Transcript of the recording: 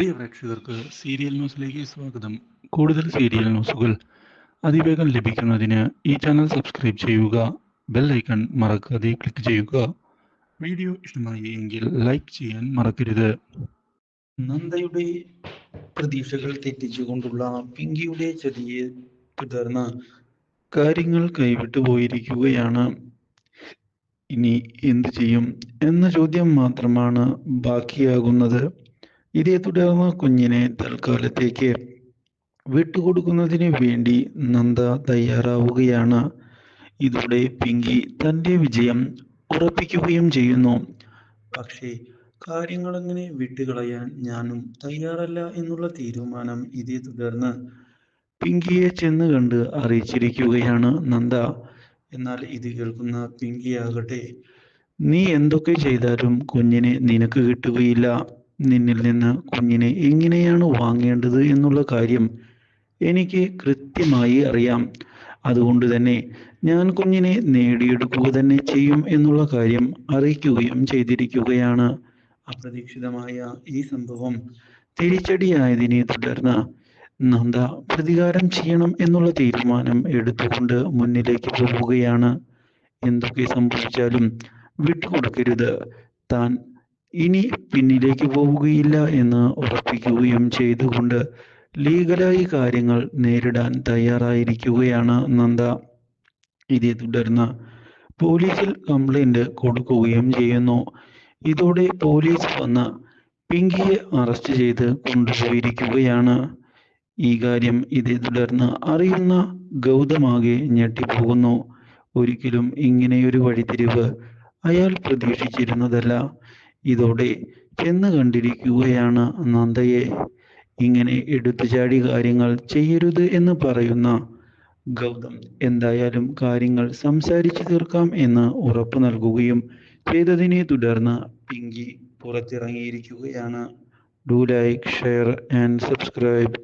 പ്രിയ പ്രേക്ഷകർക്ക് സീരിയൽ ന്യൂസിലേക്ക് സ്വാഗതം. കൂടുതൽ സീരിയൽ ന്യൂസുകൾ അതിവേഗം ലഭിക്കുന്നതിന് ഈ ചാനൽ സബ്സ്ക്രൈബ് ചെയ്യുക. ബെൽ ഐക്കൺ മറക്കാതെ ക്ലിക്ക് ചെയ്യുക. വീഡിയോ ഇഷ്ടമായി എങ്കിൽ ലൈക്ക് ചെയ്യാൻ മറക്കരുത്. നന്ദയുടെ പ്രതീക്ഷകൾ തെറ്റിച്ചുകൊണ്ടുള്ള പിങ്കിയുടെ ചതിയെ തുടർന്ന് കാര്യങ്ങൾ കൈവിട്ടു പോയിരിക്കുകയാണ്. ഇനി എന്തു ചെയ്യും എന്ന ചോദ്യം മാത്രമാണ് ബാക്കിയാകുന്നത്. ഇതേ തുടർന്ന് കുഞ്ഞിനെ തൽക്കാലത്തേക്ക് വിട്ടുകൊടുക്കുന്നതിന് വേണ്ടി നന്ദ തയ്യാറാവുകയാണ്. ഇതോടെ പിങ്കി തൻ്റെ വിജയം ഉറപ്പിക്കുകയും ചെയ്യുന്നു. പക്ഷേ കാര്യങ്ങളങ്ങനെ വിട്ടുകളയാൻ ഞാനും തയ്യാറല്ല എന്നുള്ള തീരുമാനം ഇതേ തുടർന്ന് പിങ്കിയെ ചെന്ന് കണ്ട് അറിയിച്ചിരിക്കുകയാണ് നന്ദ. എന്നാൽ ഇത് കേൾക്കുന്ന പിങ്കിയാകട്ടെ, നീ എന്തൊക്കെ ചെയ്താലും കുഞ്ഞിനെ നിനക്ക് കിട്ടുകയില്ല. നിന്നിൽ നിന്ന് കുഞ്ഞിനെ എങ്ങനെയാണ് വാങ്ങേണ്ടത് എന്നുള്ള കാര്യം എനിക്ക് കൃത്യമായി അറിയാം. അതുകൊണ്ട് തന്നെ ഞാൻ കുഞ്ഞിനെ നേടിയെടുക്കുക തന്നെ ചെയ്യും എന്നുള്ള കാര്യം അറിയിക്കുകയും ചെയ്തിരിക്കുകയാണ്. അപ്രതീക്ഷിതമായ ഈ സംഭവം തിരിച്ചടിയായതിനെ തുടർന്ന് നന്ദ പ്രതികാരം ചെയ്യണം എന്നുള്ള തീരുമാനം എടുത്തുകൊണ്ട് മുന്നിലേക്ക് പോവുകയാണ്. എന്തൊക്കെ സംഭവിച്ചാലും വിട്ടുകൊടുക്കരുത്. താൻ ഇനി പിന്നിലേക്ക് പോവുകയില്ല എന്ന് ഉറപ്പിക്കുകയും ചെയ്തുകൊണ്ട് ലീഗലായി കാര്യങ്ങൾ നേരിടാൻ തയ്യാറായിരിക്കുകയാണ് നന്ദ. ഇതേ തുടർന്ന് പോലീസിൽ കംപ്ലൈന്റ് കൊടുക്കുകയും ചെയ്യുന്നു. ഇതോടെ പോലീസ് വന്ന് പിങ്കിയെ അറസ്റ്റ് ചെയ്ത് കൊണ്ടുപോയിരിക്കുകയാണ്. ഈ കാര്യം ഇതേ തുടർന്ന് അറിയുന്ന ഗൗതമാകെ ഞെട്ടിപ്പോകുന്നു. ഒരിക്കലും ഇങ്ങനെയൊരു വഴിത്തിരിവ് അയാൾ പ്രതീക്ഷിച്ചിരുന്നതല്ല. ഇതോടെ ചെന്ന് കണ്ടിരിക്കുകയാണ് നന്ദയെ. ഇങ്ങനെ എടുത്തുചാടി കാര്യങ്ങൾ ചെയ്യരുത് എന്ന് പറയുന്ന ഗൗതം എന്തായാലും കാര്യങ്ങൾ സംസാരിച്ചു തീർക്കാം എന്ന് ഉറപ്പു നൽകുകയും ചെയ്തതിനെ തുടർന്ന് പിങ്കി പുറത്തിറങ്ങിയിരിക്കുകയാണ്. Do like, share and subscribe.